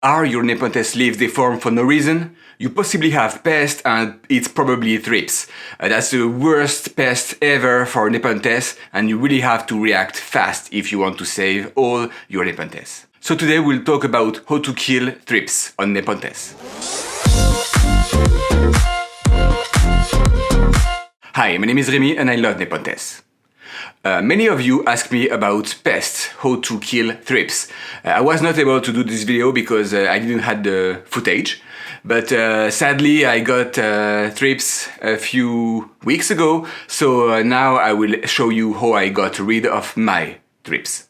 Are your Nepenthes leaves deformed for no reason? You possibly have pest and it's probably thrips. That's the worst pest ever for Nepenthes and you really have to react fast if you want to save all your Nepenthes. So today we'll talk about how to kill thrips on Nepenthes. Hi, my name is Remy and I love Nepenthes. Many of you asked me about pests, how to kill thrips. I was not able to do this video because I didn't have the footage, but sadly I got thrips a few weeks ago, so now I will show you how I got rid of my thrips.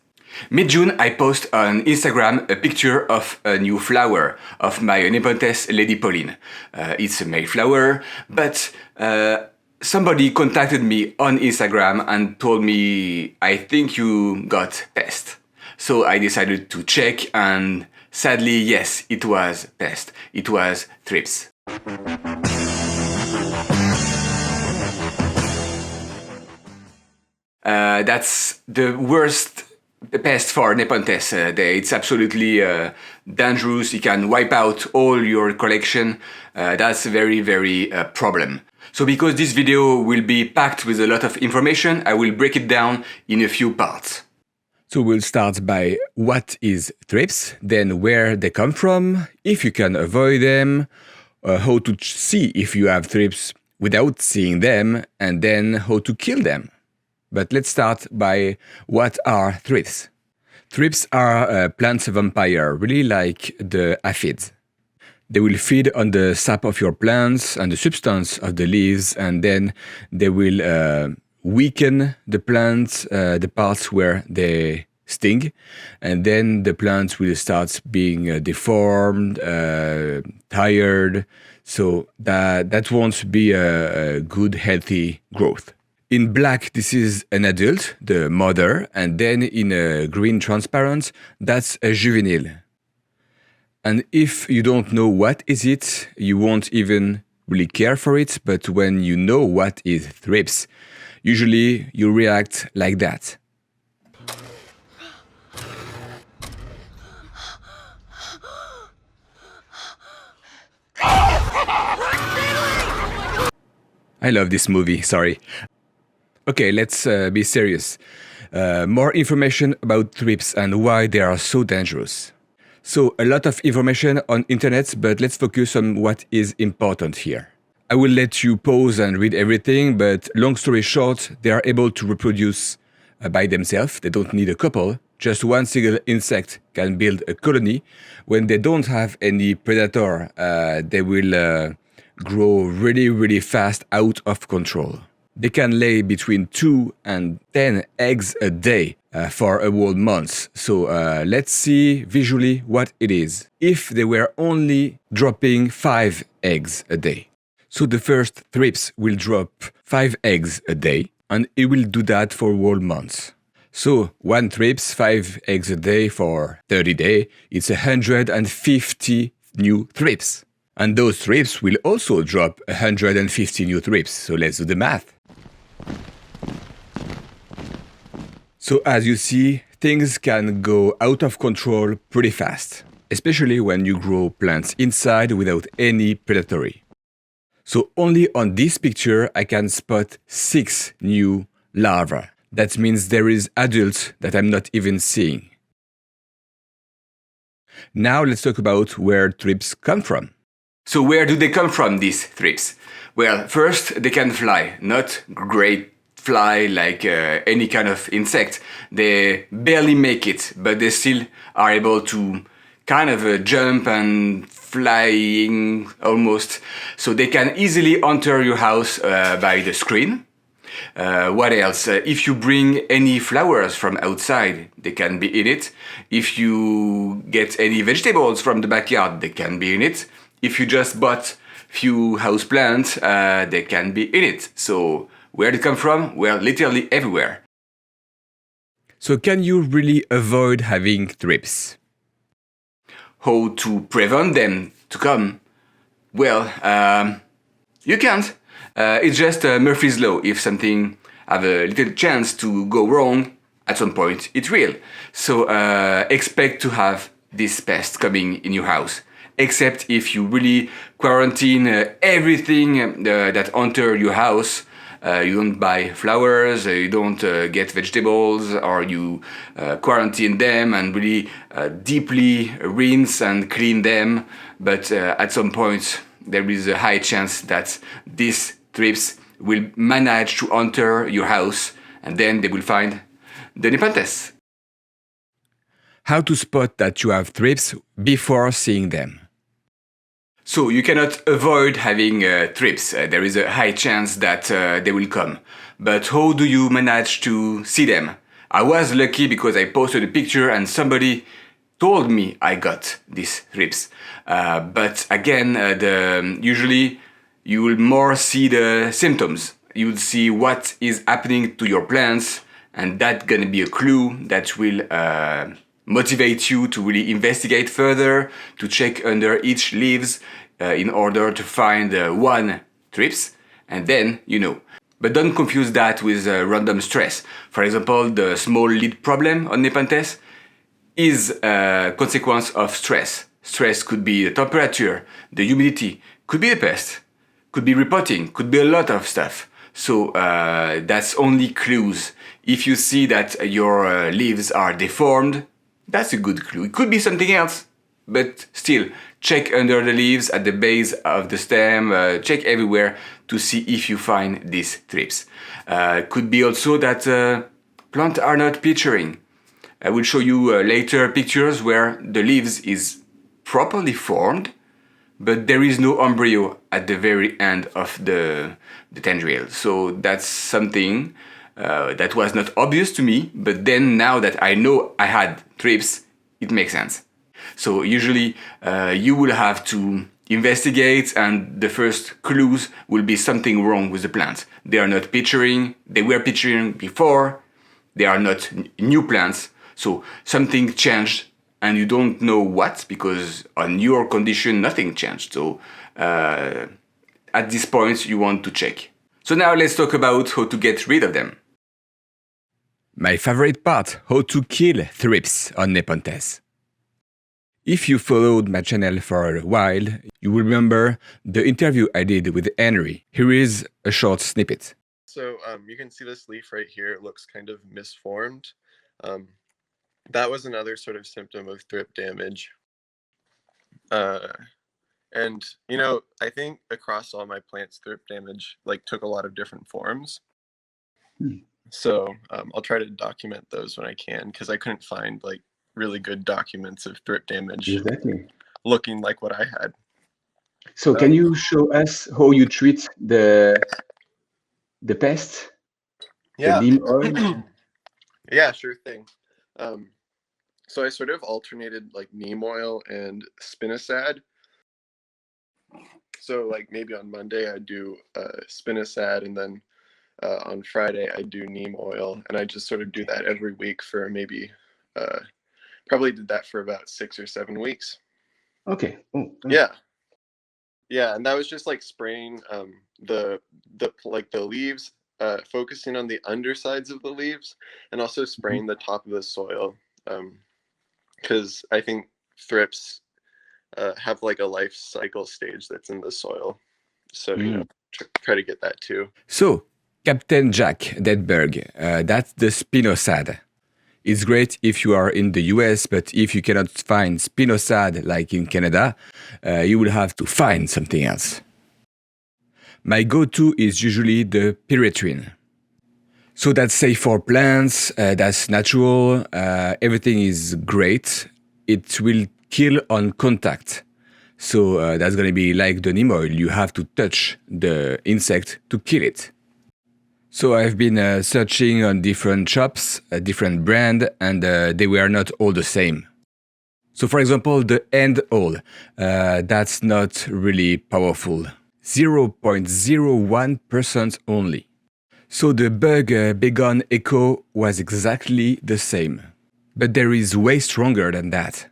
Mid-June I post on Instagram a picture of a new flower of my Nepenthes Lady Pauline. It's a male flower, but somebody contacted me on Instagram and told me, I think you got pest. So I decided to check and sadly, yes, it was pest. It was thrips. That's the worst pest for Nepenthes. It's absolutely dangerous. You can wipe out all your collection. That's a very problem. So because this video will be packed with a lot of information, I will break it down in a few parts. So we'll start by what is thrips, then where they come from, if you can avoid them, how to see if you have thrips without seeing them, and then how to kill them. But let's start by what are thrips. Thrips are a plant vampire, really like the aphids. They will feed on the sap of your plants and the substance of the leaves, and then they will weaken the plants, the parts where they sting, and then the plants will start being deformed, tired, so that won't be a good, healthy growth. In black, this is an adult, the mother, and then in a green transparent, that's a juvenile. And if you don't know what is it, you won't even really care for it, but when you know what is thrips, usually you react like that. I love this movie, sorry. Okay, let's be serious. More information about thrips and why they are so dangerous. So, a lot of information on internet, but let's focus on what is important here. I will let you pause and read everything, but long story short, they are able to reproduce by themselves. They don't need a couple. Just one single insect can build a colony. When they don't have any predator, they will grow really fast, out of control. They can lay between 2 and 10 eggs a day for a whole month. So let's see visually what it is. If they were only dropping 5 eggs a day. So the first thrips will drop 5 eggs a day, and it will do that for a whole month. So one thrips, 5 eggs a day for 30 days, it's 150 new thrips. And those thrips will also drop 150 new thrips. So let's do the math. So as you see, things can go out of control pretty fast, especially when you grow plants inside without any predatory. So only on this picture I can spot 6 new larvae. That means there is adults that I'm not even seeing. Now let's talk about where thrips come from. So where do they come from, these thrips? Well, first they can fly, not great fly like any kind of insect. They barely make it, but they still are able to kind of jump and flying almost. So they can easily enter your house by the screen. What else? If you bring any flowers from outside, they can be in it. If you get any vegetables from the backyard, they can be in it. If you just bought few houseplants, they can be in it. So where they come from? Well, literally everywhere. So can you really avoid having thrips? How to prevent them to come? Well, you can't. It's just Murphy's Law. If something have a little chance to go wrong, at some point it will. So expect to have this pest coming in your house, except if you really quarantine everything that enter your house. You don't buy flowers, you don't get vegetables, or you quarantine them and really deeply rinse and clean them. But at some point, there is a high chance that these thrips will manage to enter your house, and then they will find the Nepenthes. How to spot that you have thrips before seeing them? So you cannot avoid having thrips. There is a high chance that they will come. But how do you manage to see them? I was lucky because I posted a picture and somebody told me I got these thrips. But again, usually you will more see the symptoms. You will see what is happening to your plants, and that's gonna be a clue that will motivate you to really investigate further, to check under each leaves in order to find one thrips, and then you know. But don't confuse that with random stress. For example, the small lead problem on Nepenthes is a consequence of stress. Stress could be the temperature, the humidity, could be the pest, could be repotting, could be a lot of stuff. So that's only clues. If you see that your leaves are deformed, that's a good clue. It could be something else, but still, check under the leaves, at the base of the stem, check everywhere to see if you find these thrips. Could be also that plants are not picturing. I will show you later pictures where the leaves is properly formed, but there is no embryo at the very end of the tendril. So that's something that was not obvious to me, but then now that I know I had thrips, it makes sense. So usually you will have to investigate, and the first clues will be something wrong with the plants. They are not picturing, they were picturing before, they are not new plants, so something changed and you don't know what, because on your condition nothing changed. So at this point you want to check. So now let's talk about how to get rid of them. My favorite part, how to kill thrips on Nepenthes. If you followed my channel for a while, you will remember the interview I did with Henry. Here is a short snippet. So you can see this leaf right here. It looks kind of misformed. That was another sort of symptom of thrip damage. And, you know, I think across all my plants, thrip damage took a lot of different forms. So I'll try to document those when I can, because I couldn't find really good documents of thrip damage looking like what I had. So can you show us how you treat the pest? Yeah. The neem oil? Yeah, sure thing. So I sort of alternated neem oil and spinosad. So maybe on Monday I do spinosad, and then on Friday I do neem oil, and I just sort of do that every week for maybe probably did that for about 6 or 7 weeks. Okay. Oh, yeah, and that was just spraying the leaves, focusing on the undersides of the leaves, and also spraying the top of the soil, because I think thrips have a life cycle stage that's in the soil, so you know, try to get that too. So Captain Jack Deadberg, that's the spinosad. It's great if you are in the US, but if you cannot find spinosad like in Canada, you will have to find something else. My go-to is usually the Pyrethrin. So that's safe for plants, that's natural, everything is great. It will kill on contact. So that's going to be like the neem oil, you have to touch the insect to kill it. So I've been searching on different shops, a different brand, and they were not all the same. So for example, the end all, that's not really powerful. 0.01% only. So the bug Begon Echo was exactly the same. But there is way stronger than that.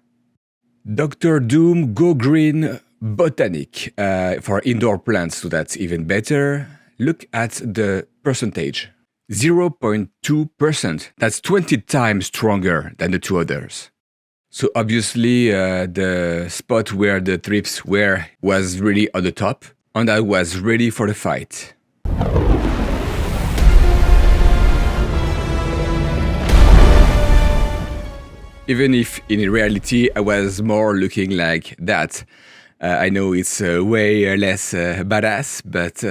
Dr. Doom Go Green Botanic for indoor plants, so that's even better. Look at the percentage. 0.2%. That's 20 times stronger than the two others. So obviously the spot where the thrips were was really on the top, and I was ready for the fight. Even if in reality I was more looking like that. I know it's way less badass, but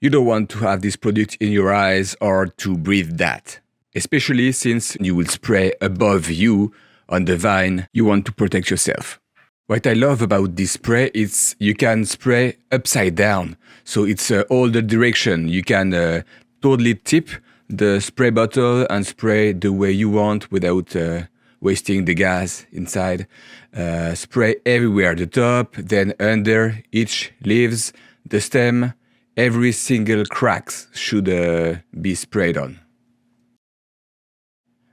you don't want to have this product in your eyes or to breathe that. Especially since you will spray above you on the vine, you want to protect yourself. What I love about this spray is you can spray upside down. So it's all the direction. You can totally tip the spray bottle and spray the way you want without wasting the gas inside. Spray everywhere, the top, then under each leaves, the stem, every single cracks should be sprayed on.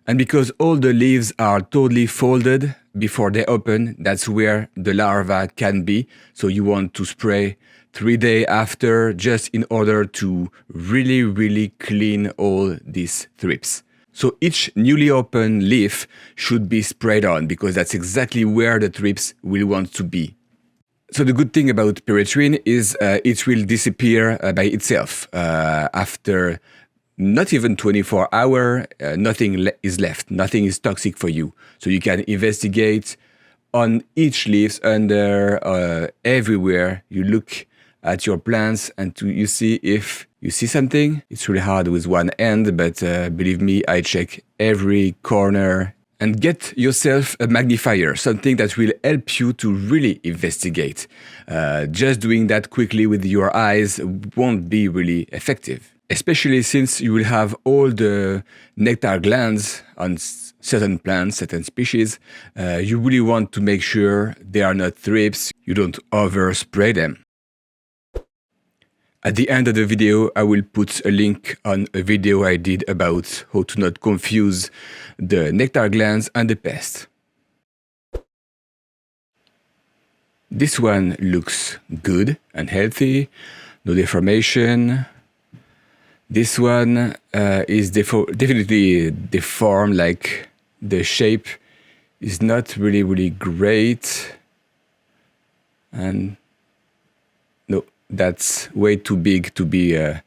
And because all the leaves are totally folded before they open, that's where the larva can be. So you want to spray 3 days after just in order to really clean all these thrips. So each newly opened leaf should be sprayed on because that's exactly where the thrips will want to be. So the good thing about Pyrethrin is it will disappear by itself after not even 24 hours, nothing is left, nothing is toxic for you. So you can investigate on each leaves, under, everywhere. You look at your plants and you see if you see something. It's really hard with one hand, but believe me, I check every corner. And get yourself a magnifier, something that will help you to really investigate. Just doing that quickly with your eyes won't be really effective. Especially since you will have all the nectar glands on certain plants, certain species. You really want to make sure they are not thrips. You don't overspray them. At the end of the video, I will put a link on a video I did about how to not confuse the nectar glands and the pest. This one looks good and healthy, no deformation. This one is definitely deformed, like the shape is not really great. And no, that's way too big to be a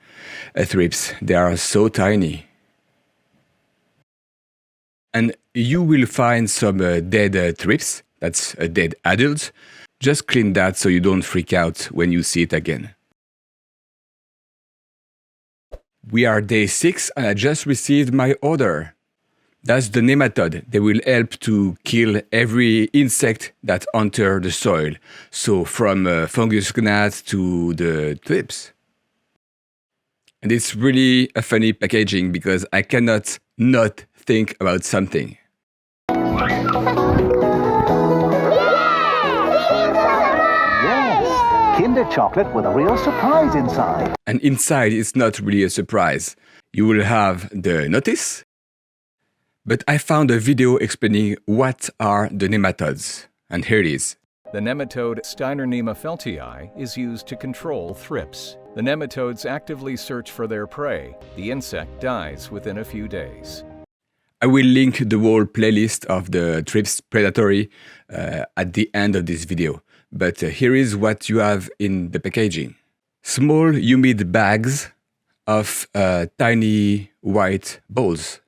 thrips. They are so tiny. And you will find some dead thrips, that's a dead adult. Just clean that so you don't freak out when you see it again. We are day 6 and I just received my order. That's the nematode. They will help to kill every insect that enter the soil. So from fungus gnats to the thrips. And it's really a funny packaging because I cannot not think about something. Kinder chocolate with a real surprise inside. And inside is not really a surprise. You will have the notice. But I found a video explaining what are the nematodes. And here it is. The nematode Steinernema feltii is used to control thrips. The nematodes actively search for their prey. The insect dies within a few days. I will link the whole playlist of the Thrips predatory at the end of this video. But here is what you have in the packaging. Small humid bags of tiny white balls.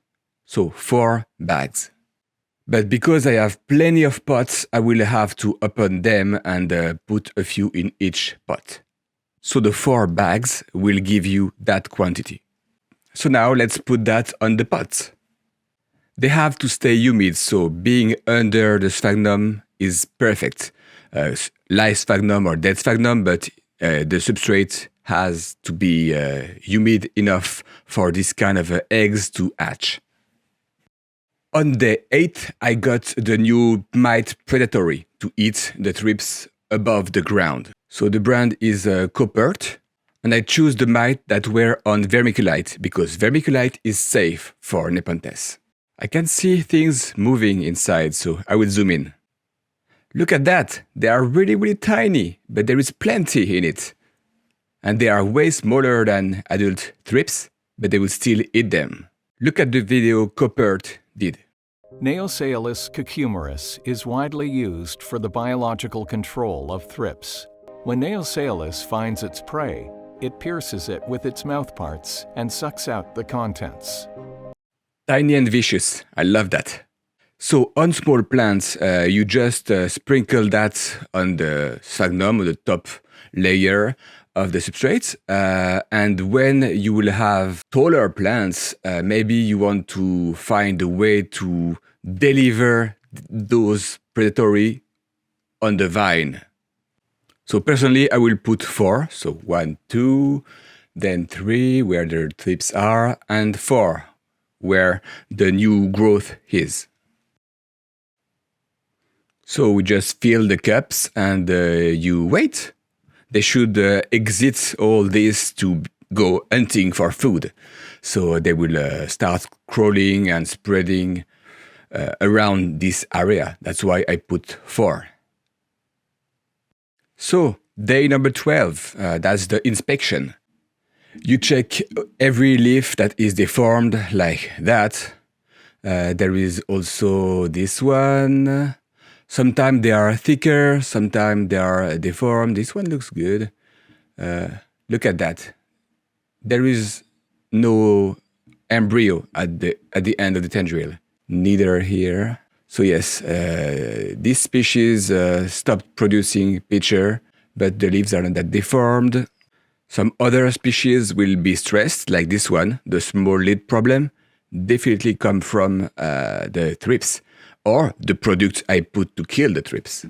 So 4 bags. But because I have plenty of pots, I will have to open them and put a few in each pot. So the 4 bags will give you that quantity. So now let's put that on the pots. They have to stay humid, so being under the sphagnum is perfect. Live sphagnum or dead sphagnum, but the substrate has to be humid enough for this kind of eggs to hatch. On day 8, I got the new mite predatory to eat the thrips above the ground. So the brand is Coppert, and I choose the mite that were on vermiculite because vermiculite is safe for Nepenthes. I can see things moving inside, so I will zoom in. Look at that! They are really tiny, but there is plenty in it. And they are way smaller than adult thrips, but they will still eat them. Look at the video Coppert did. Neosalus cucumeris is widely used for the biological control of thrips. When Neosalus finds its prey, it pierces it with its mouthparts and sucks out the contents. Tiny and vicious. I love that. So on small plants, you just sprinkle that on the sphagnum, or the top layer of the substrate. And when you will have taller plants, maybe you want to find a way to deliver those predatory on the vine. So personally, I will put 4. So 1, 2, then 3, where the thrips are, and 4, where the new growth is. So we just fill the cups and you wait. They should exit all this to go hunting for food. So they will start crawling and spreading around this area. That's why I put 4. So day number 12, that's the inspection. You check every leaf that is deformed like that. There is also this one. Sometimes they are thicker, sometimes they are deformed. This one looks good. Look at that. There is no embryo at the end of the tendril. Neither here. So yes, this species stopped producing pitcher, but the leaves are not that deformed. Some other species will be stressed, like this one, the small lid problem, definitely come from the thrips, or the product I put to kill the thrips.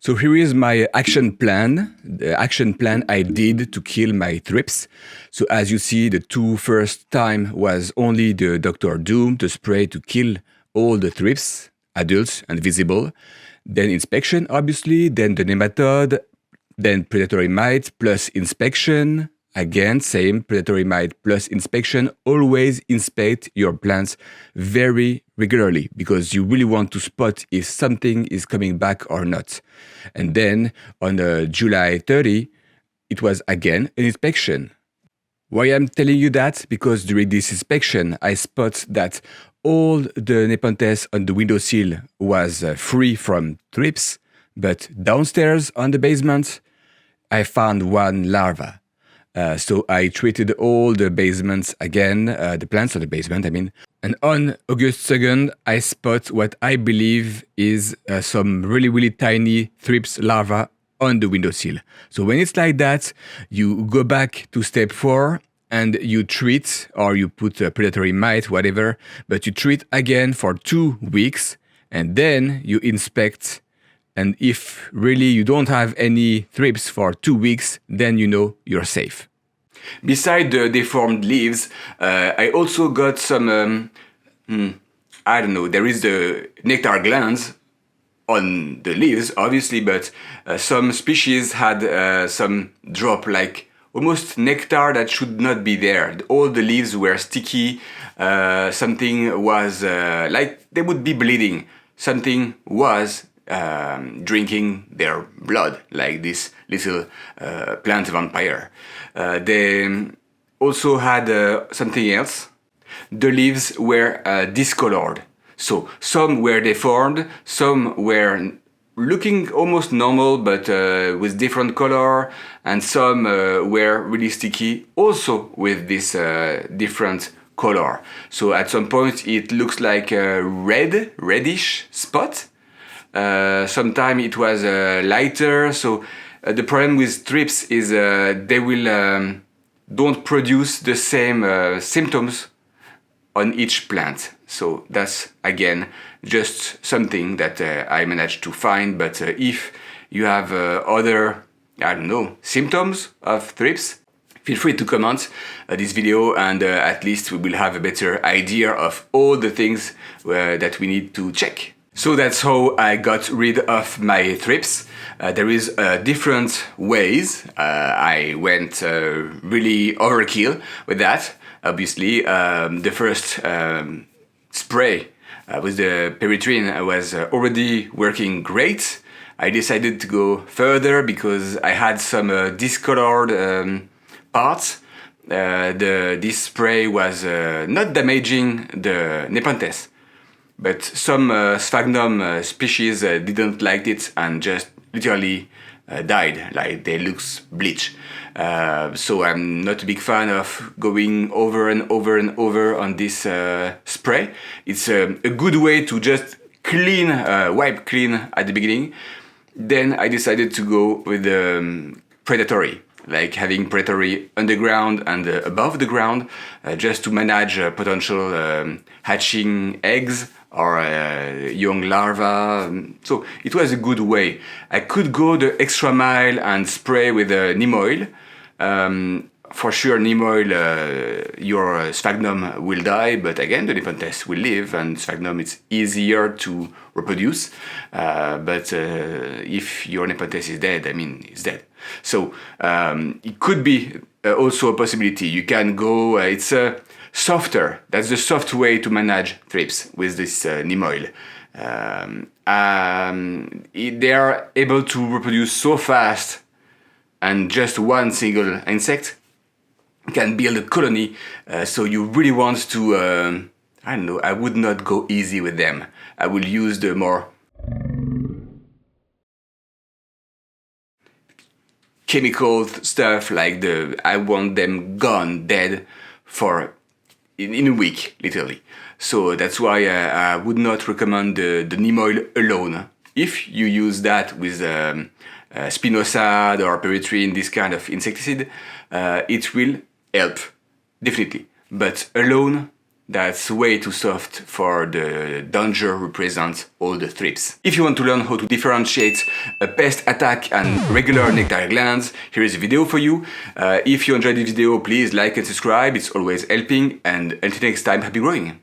So here is my action plan, the action plan I did to kill my thrips. So as you see, the 2 first time was only the Dr. Doom, the spray to kill all the thrips, adults and visible. Then inspection, obviously, then the nematode, then predatory mite plus inspection. Again, same, predatory mite plus inspection. Always inspect your plants very regularly because you really want to spot if something is coming back or not. And then on July 30, it was again an inspection. Why I'm telling you that? Because during this inspection, I spot that all the Nepenthes on the windowsill was free from thrips, but downstairs on the basement, I found 1 larva. So I treated all the basements again, the plants of the basement, I mean. And on August 2nd, I spot what I believe is some really, really tiny thrips larva on the windowsill. So when it's like that, you go back to step 4 and you treat, or you put a predatory mite, whatever, but you treat again for 2 weeks and then you inspect. And if really you don't have any thrips for 2 weeks, then you know you're safe. Beside the deformed leaves, I also got some, I don't know, there is the nectar glands on the leaves, obviously, but some species had some drop, like almost nectar that should not be there. All the leaves were sticky, something was like they would be bleeding. Something was drinking their blood, like this little plant vampire. They also had something else. The leaves were discolored. So some were deformed, some were looking almost normal but with different color, and some were really sticky, also with this different color. So at some point it looks like a reddish spot. Sometimes it was lighter. So the problem with thrips is they will don't produce the same symptoms on each plant. So that's again just something that I managed to find. But if you have other, I don't know, symptoms of thrips, feel free to comment this video, and at least we will have a better idea of all the things that we need to check. So that's how I got rid of my thrips. There is different ways. I went really overkill with that. Obviously, the first spray with the Pyrethrin was already working great. I decided to go further because I had some discolored parts this spray was not damaging the Nepenthes, but some sphagnum species didn't like it and just literally died, like they looks bleach. So I'm not a big fan of going over and over and over on this spray. It's a good way to just clean, wipe clean at the beginning. Then I decided to go with predatory, like having predatory underground and above the ground, just to manage potential hatching eggs or young larvae. So it was a good way. I could go the extra mile and spray with neem oil. For sure, neem oil, your sphagnum will die, but again, the Nepenthes will live, and sphagnum is easier to reproduce. But if your Nepenthes is dead, I mean, it's dead. So it could be also a possibility. You can go, it's softer. That's the soft way to manage thrips with this neem oil. They are able to reproduce so fast, and just one single insect can build a colony. So you really want to, I don't know, I would not go easy with them. I will use the more chemical stuff, like I want them gone, dead, in a week, literally. So that's why I would not recommend the neem oil alone. If you use that with spinosad or pyrethrin, this kind of insecticide, it will help, definitely. But alone, that's way too soft for the danger represents all the thrips. If you want to learn how to differentiate a pest attack and regular nectar glands, here is a video for you. If you enjoyed the video, please like and subscribe, it's always helping, and until next time, happy growing!